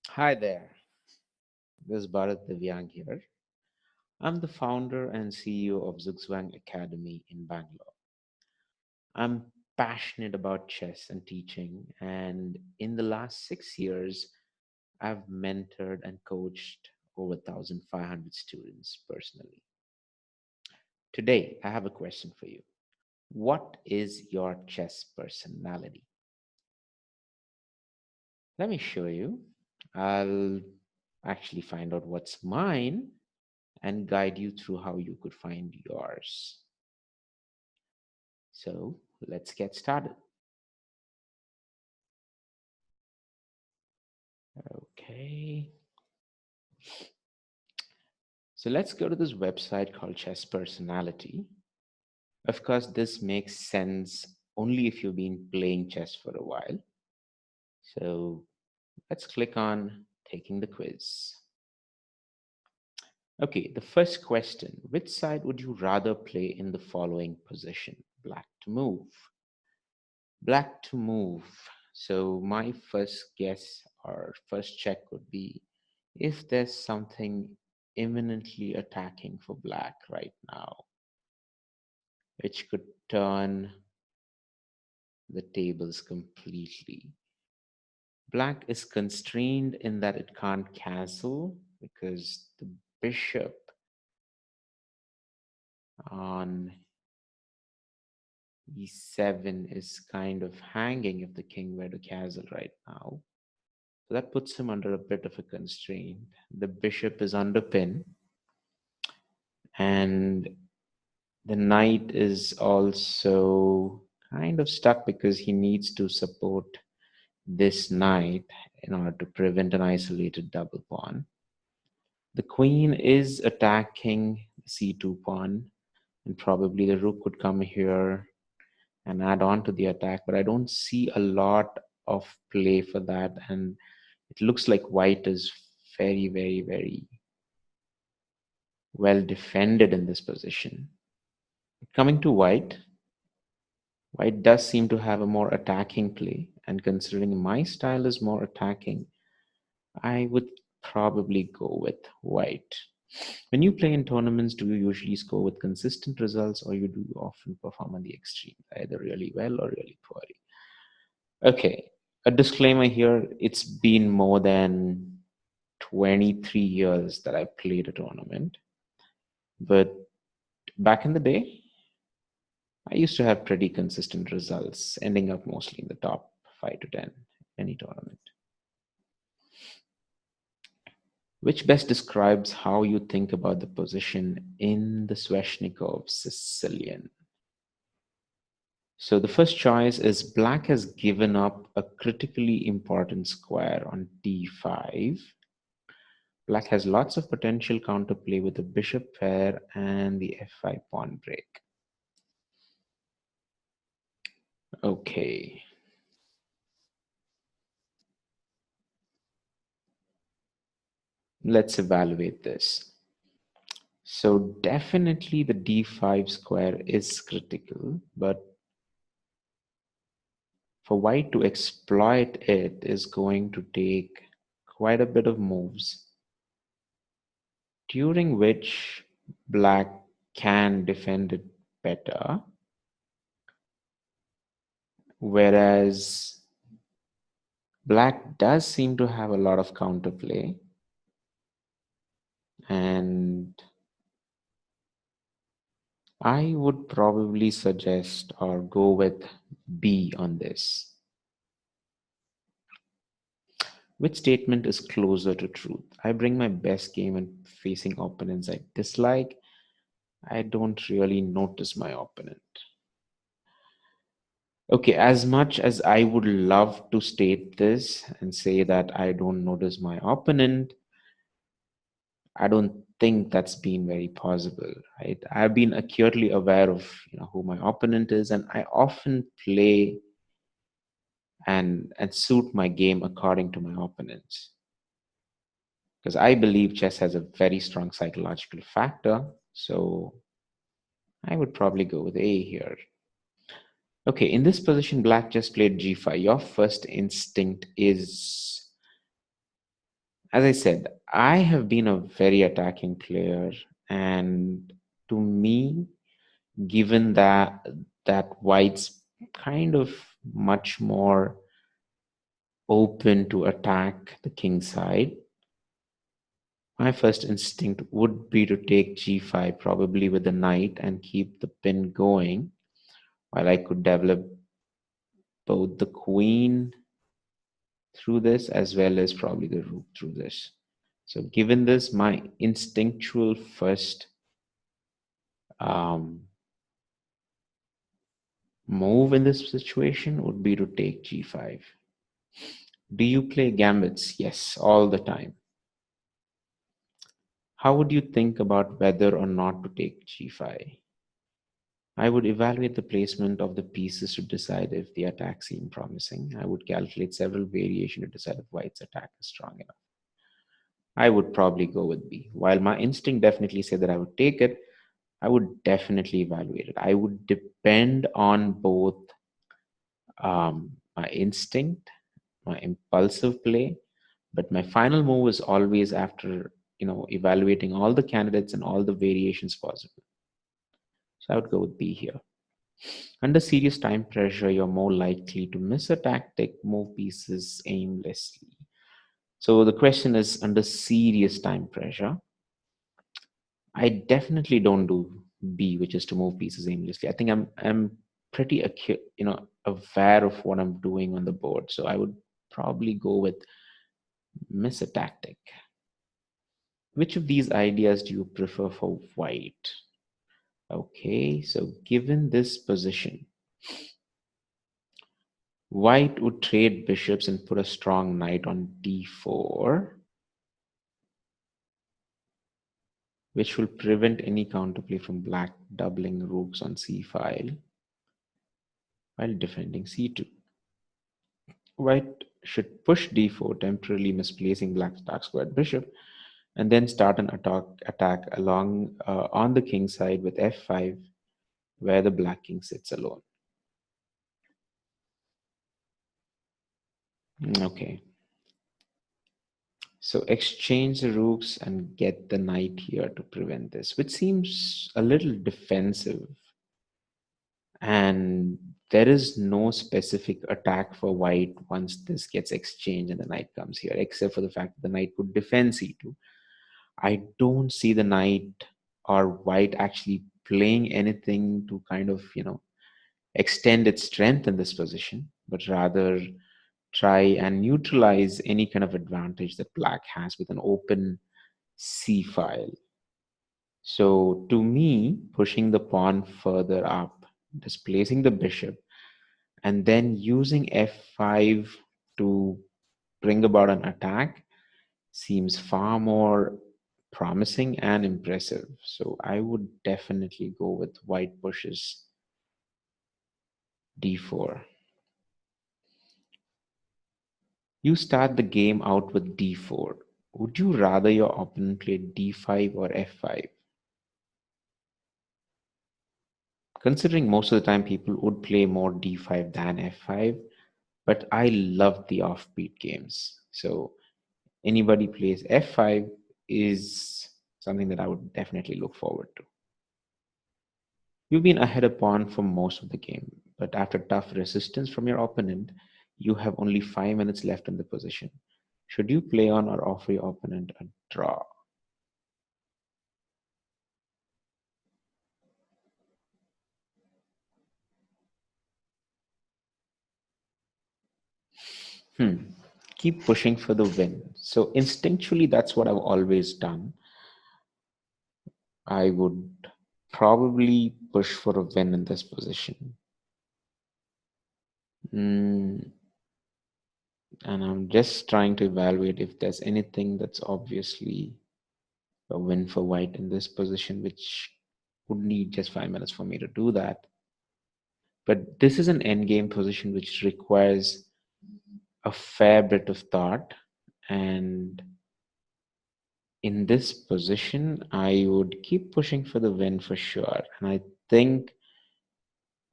Hi there, this is Bharath Divyang here. I'm the founder and CEO of Zugzwang Academy in Bangalore. I'm passionate about chess and teaching, and in the last 6 years, I've mentored and coached over 1,500 students personally. Today, I have a question for you. What is your chess personality? Let me show you. I'll actually find out what's mine and guide you through how you could find yours. So let's get started. Okay. So let's go to this website called Chess Personality. Of course, this makes sense only if you've been playing chess for a while. So let's click on taking the quiz. Okay, the first question: which side would you rather play in the following position? Black to move. Black to move. So my first guess or first check would be if there's something imminently attacking for black right now, which could turn the tables completely. Black is constrained in that it can't cancel because the bishop on e7 is kind of hanging if the king were to castle right now. So that puts him under a bit of a constraint. The bishop is under pin, and the knight is also kind of stuck because he needs to support this knight in order to prevent an isolated double pawn. The queen is attacking the c2 pawn, and probably the rook could come here and add on to the attack, but I don't see a lot of play for that, and it looks like white is very, very, very well defended in this position. Coming to white, white does seem to have a more attacking play, and considering my style is more attacking, I would probably go with white. When you play in tournaments, do you usually score with consistent results, or do you often perform on the extreme, either really well or really poorly? Okay, a disclaimer here, it's been more than 23 years that I played a tournament, but back in the day, I used to have pretty consistent results, ending up mostly in the top 5 to 10 any tournament. Which best describes how you think about the position in the Sveshnikov Sicilian? So the first choice is black has given up a critically important square on d5. Black has lots of potential counterplay with the bishop pair and the f5 pawn break. Okay. Let's evaluate this. So definitely the d5 square is critical, but for white to exploit it is going to take quite a bit of moves, during which black can defend it better, whereas black does seem to have a lot of counterplay, and I would probably suggest or go with B on this. Which statement is closer to truth? I bring my best game when facing opponents I dislike. I don't really notice my opponent. Okay, as much as I would love to state this and say that I don't notice my opponent, I don't think that's been very possible, right? I've been acutely aware of who my opponent is, and I often play and suit my game according to my opponents, because I believe chess has a very strong psychological factor. So I would probably go with A here. Okay, in this position, black just played g5. Your first instinct is As I said, I have been a very attacking player, and to me, given that white's kind of much more open to attack the king side, my first instinct would be to take g5, probably with the knight, and keep the pin going while I could develop both the queen through this as well as probably the rook through this. So, given this, my instinctual first um, move in this situation would be to take g5. Do you play gambits? Yes, all the time. How would you think about whether or not to take g5? I would evaluate the placement of the pieces to decide if the attack seemed promising. I would calculate several variations to decide if white's attack is strong enough. I would probably go with B. While my instinct definitely said that I would take it, I would definitely evaluate it. I would depend on both my instinct, my impulsive play, but my final move is always after evaluating all the candidates and all the variations possible. So I would go with B here. Under serious time pressure, you're more likely to miss a tactic, move pieces aimlessly. So the question is, under serious time pressure, I definitely don't do B, which is to move pieces aimlessly. I think I'm pretty aware of what I'm doing on the board. So I would probably go with miss a tactic. Which of these ideas do you prefer for white? Okay, so given this position, white would trade bishops and put a strong knight on d4, which will prevent any counterplay from black doubling rooks on c-file while defending c2. White should push d4, temporarily misplacing black's dark squared bishop, and then start an attack along on the king side with f5, where the black king sits alone. Okay. So exchange the rooks and get the knight here to prevent this, which seems a little defensive. And there is no specific attack for white once this gets exchanged and the knight comes here, except for the fact that the knight could defend c2. I don't see the knight or white actually playing anything to kind of, extend its strength in this position, but rather try and neutralize any kind of advantage that black has with an open C file. So to me, pushing the pawn further up, displacing the bishop, and then using f5 to bring about an attack seems far more promising and impressive. So I would definitely go with white pushes d4. You start the game out with d4. Would you rather your opponent play d5 or f5? Considering most of the time people would play more d5 than f5, but I love the offbeat games. So anybody plays f5 is something that I would definitely look forward to. You've been ahead a pawn for most of the game, but after tough resistance from your opponent, you have only 5 minutes left in the position. Should you play on or offer your opponent a draw? Keep pushing for the win. So instinctually, that's what I've always done. I would probably push for a win in this position. And I'm just trying to evaluate if there's anything that's obviously a win for white in this position, which would need just 5 minutes for me to do that. But this is an endgame position which requires a fair bit of thought. And in this position, I would keep pushing for the win for sure. And I think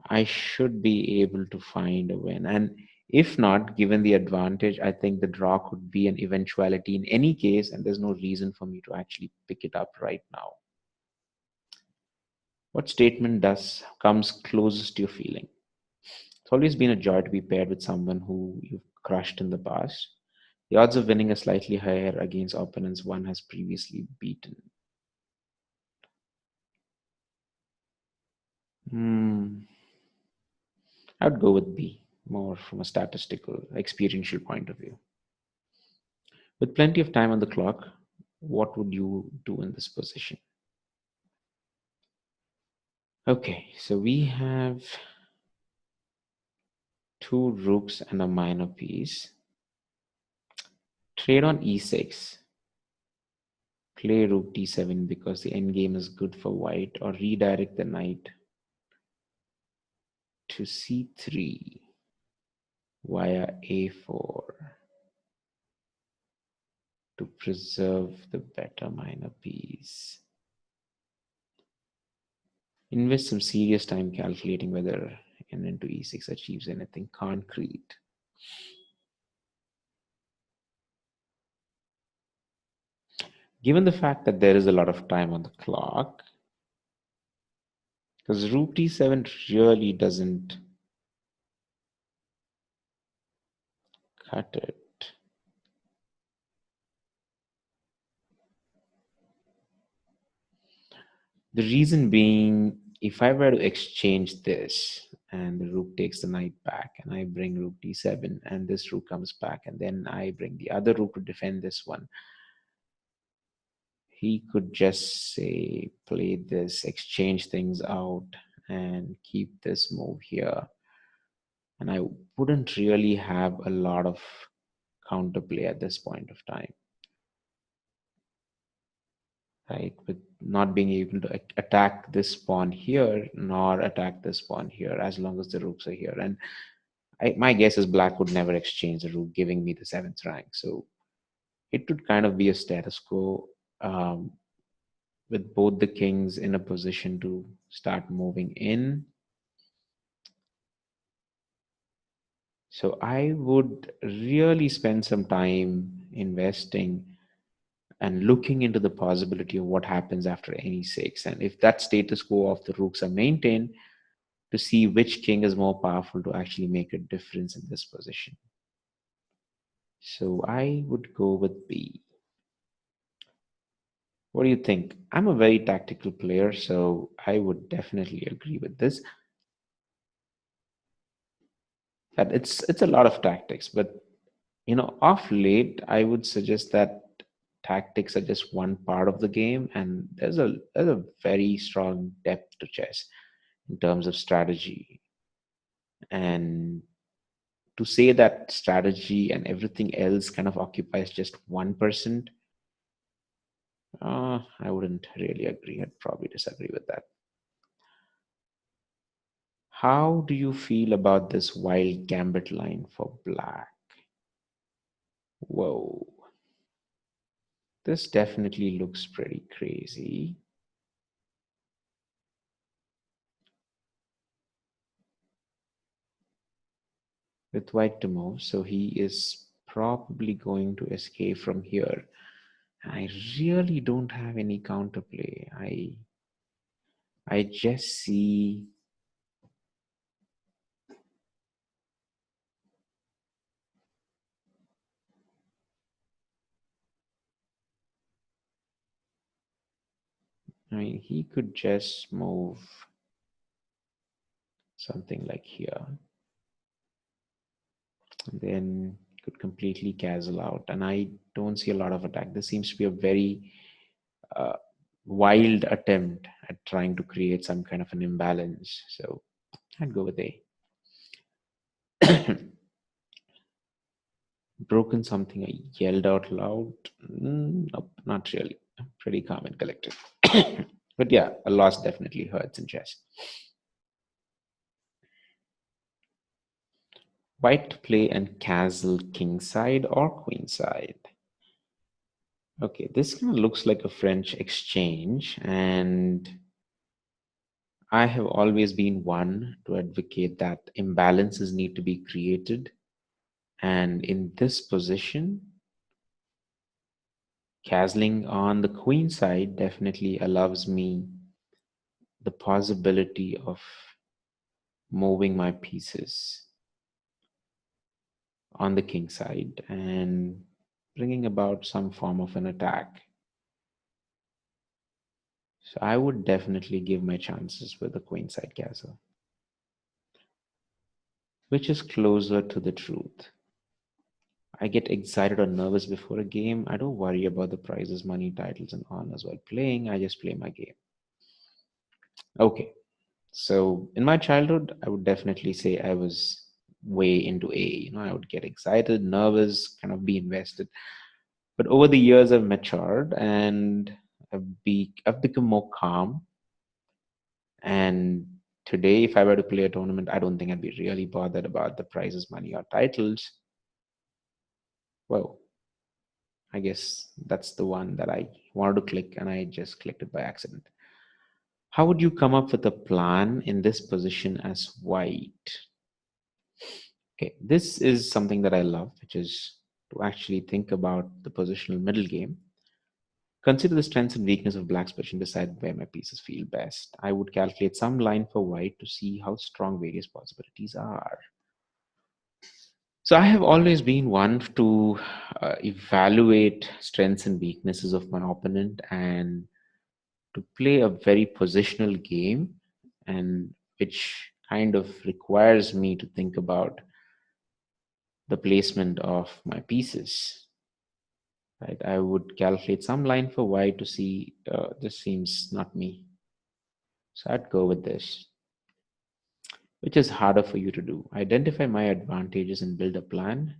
I should be able to find a win. And If not, given the advantage, I think the draw could be an eventuality in any case, and there's no reason for me to actually pick it up right now. What statement does comes closest to your feeling? It's always been a joy to be paired with someone who you've crushed in the past. The odds of winning are slightly higher against opponents one has previously beaten. Hmm. I'd go with B, more from a statistical, experiential point of view. With plenty of time on the clock, what would you do in this position? Okay, so we have two rooks and a minor piece. Trade on e6. Play rook d7 because the endgame is good for white, or redirect the knight to c3 via a4 to preserve the better minor piece. Invest some serious time calculating whether n into e6 achieves anything concrete. Given the fact that there is a lot of time on the clock, because rook d7 really doesn't cut it. The reason being, if I were to exchange this and the rook takes the knight back and I bring rook d7 and this rook comes back and then I bring the other rook to defend this one, he could just say play this, exchange things out and keep this move here. And I wouldn't really have a lot of counterplay at this point of time, right? With not being able to attack this pawn here nor attack this pawn here as long as the rooks are here. And my guess is black would never exchange the rook, giving me the seventh rank. So it would kind of be a status quo, with both the kings in a position to start moving in. So I would really spend some time investing and looking into the possibility of what happens after any six. And if that status quo of the rooks are maintained, to see which king is more powerful to actually make a difference in this position. So I would go with B. What do you think? I'm a very tactical player, so I would definitely agree with this. That it's a lot of tactics, but off late, I would suggest that tactics are just one part of the game, and there's a very strong depth to chess in terms of strategy. And to say that strategy and everything else kind of occupies just 1%, I wouldn't really agree. I'd probably disagree with that. How do you feel about this wild gambit line for black? Whoa, this definitely looks pretty crazy. With white to move, so he is probably going to escape from here. I really don't have any counterplay. I just see, I mean, he could just move something like here, and then could completely castle out. And I don't see a lot of attack. This seems to be a very uh, wild attempt at trying to create some kind of an imbalance. So I'd go with A. Broken something I yelled out loud? Nope, not really. I'm pretty calm and collected. But yeah, a loss definitely hurts in chess. White to play and castle king side or queen side. Okay, this kind of looks like a French exchange, and I have always been one to advocate that imbalances need to be created And in this position, castling on the queen side definitely allows me the possibility of moving my pieces on the king side and bringing about some form of an attack. So I would definitely give my chances with the queen side castle, which is closer to the truth. I get excited or nervous before a game. I don't worry about the prizes, money, titles, and honors while playing. I just play my game. Okay, so in my childhood, I would definitely say I was way into A. I would get excited, nervous, kind of be invested. But over the years, I've matured and I've become more calm. And today, if I were to play a tournament, I don't think I'd be really bothered about the prizes, money, or titles. Well, I guess that's the one that I wanted to click and I just clicked it by accident. How would you come up with a plan in this position as white? Okay, this is something that I love, which is to actually think about the positional middle game. Consider the strengths and weakness of black's position, decide where my pieces feel best. I would calculate some line for white to see how strong various possibilities are. So I have always been one to evaluate strengths and weaknesses of my opponent and to play a very positional game, and which kind of requires me to think about the placement of my pieces. Right, I would calculate some line for white to see this seems not me, so I'd go with this. Which is harder for you to do? Identify my advantages and build a plan.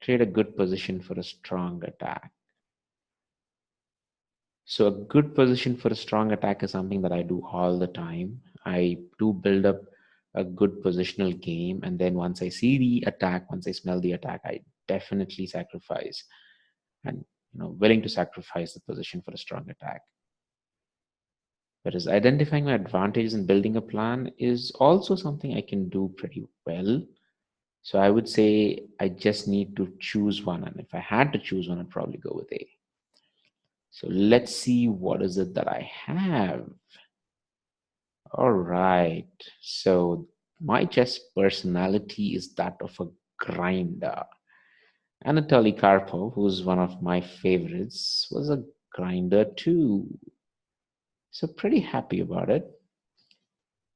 Trade a good position for a strong attack. So, a good position for a strong attack is something that I do all the time. I do build up a good positional game, and then once I see the attack, once I smell the attack, I definitely sacrifice and willing to sacrifice the position for a strong attack. Whereas identifying my advantages and building a plan is also something I can do pretty well. So I would say I just need to choose one. And if I had to choose one, I'd probably go with A. So let's see what is it that I have. All right. So my chess personality is that of a grinder. Anatoly Karpov, who's one of my favorites, was a grinder too. So pretty happy about it.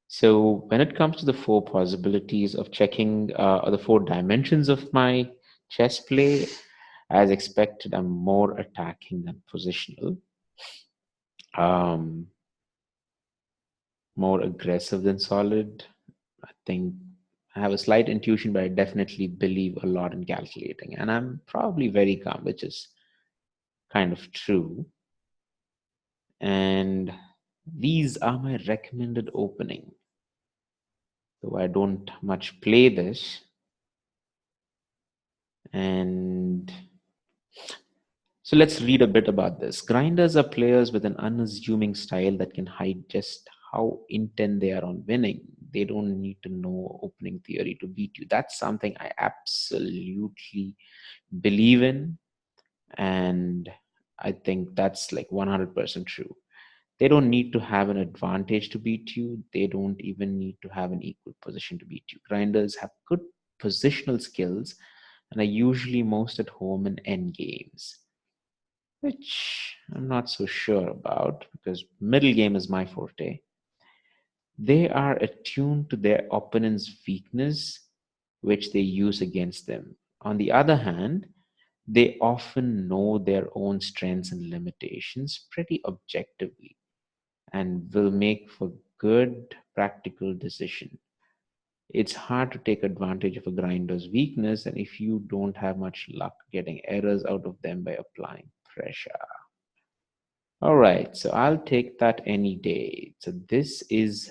So when it comes to the four possibilities of checking, or the four dimensions of my chess play, as expected, I'm more attacking than positional, um, more aggressive than solid. I think I have a slight intuition, but I definitely believe a lot in calculating, and I'm probably very calm, which is kind of true. And these are my recommended opening, though I don't much play this. And so let's read a bit about this. Grinders are players with an unassuming style that can hide just how intent they are on winning. They don't need to know opening theory to beat you. That's something I absolutely believe in. And I think that's like 100% true. They don't need to have an advantage to beat you. They don't even need to have an equal position to beat you. Grinders have good positional skills and are usually most at home in end games, which I'm not so sure about because middle game is my forte. They are attuned to their opponent's weakness, which they use against them. On the other hand, they often know their own strengths and limitations pretty objectively and will make for good practical decision. It's hard to take advantage of a grinder's weakness and if you don't have much luck getting errors out of them by applying pressure. All right, so I'll take that any day. So this is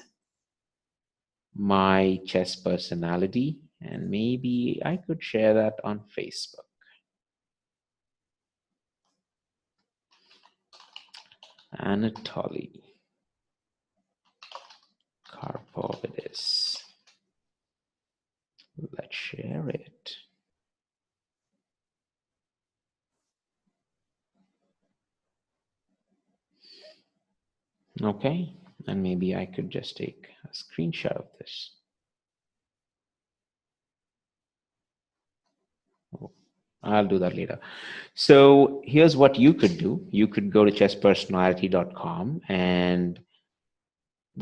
my chess personality, and maybe I could share that on Facebook. Anatoly Karpov it is. Let's share it. Okay, and maybe I could just take a screenshot of this. Oh, I'll do that later. So here's what you could do. You could go to chesspersonality.com and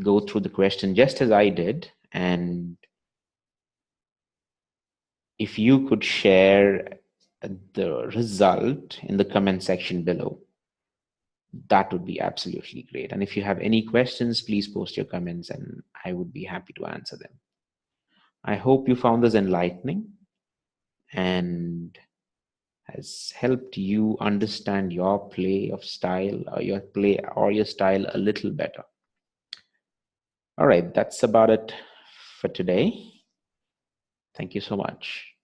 go through the question just as I did. And if you could share the result in the comment section below, that would be absolutely great. And if you have any questions, please post your comments and I would be happy to answer them. I hope you found this enlightening and has helped you understand your play of style or your play or your style a little better. All right, that's about it for today. Thank you so much.